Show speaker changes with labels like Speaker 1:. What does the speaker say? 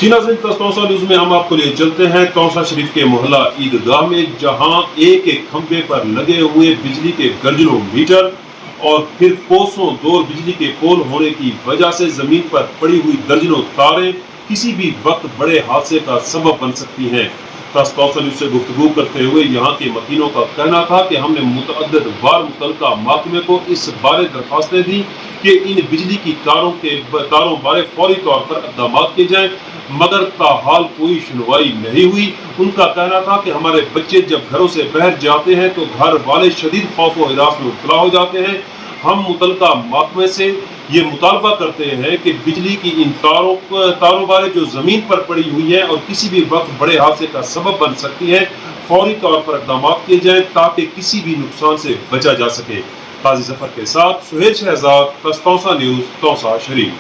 Speaker 1: जी नाज़रीन, तौसा न्यूज़ में हम आपको लिए चलते हैं तौसा शरीफ के मोहल्ला ईदगाह में, जहां एक एक खंबे पर लगे हुए बिजली के दर्जनों मीटर और फिर कोसों दूर बिजली के पोल होने की वजह से जमीन पर पड़ी हुई दर्जनों तारें किसी भी वक्त बड़े हादसे का सबब बन सकती हैं। तौसा न्यूज़ से गुफ्तगू करते हुए यहाँ के मकीनों का कहना था कि हमने मुतअद्दिद बार मुतल्लिका महकमे को इस बारे दरखास्तें दी कि इन बिजली की तारों बारे फौरी तौर पर इक़दामात किए जाएं, मगर ताहाल कोई सुनवाई नहीं हुई। उनका कहना था कि हमारे बच्चे जब घरों से बाहर जाते हैं तो घर वाले शदीद खौफ व हिरास में मुब्तला हो जाते हैं। हम मुतल्लिका महकमे से ये मुतालबा करते हैं कि बिजली की इन तारों बारे जो ज़मीन पर पड़ी हुई है और किसी भी वक्त बड़े हादसे का सबब बन सकती है, फौरी तौर पर इक़दामात किए जाएं ताकि किसी भी नुकसान से बचा जा सके। काजी जफर के साथ सुहेल शहजाद, तौसा न्यूज़, तौसा शरीफ।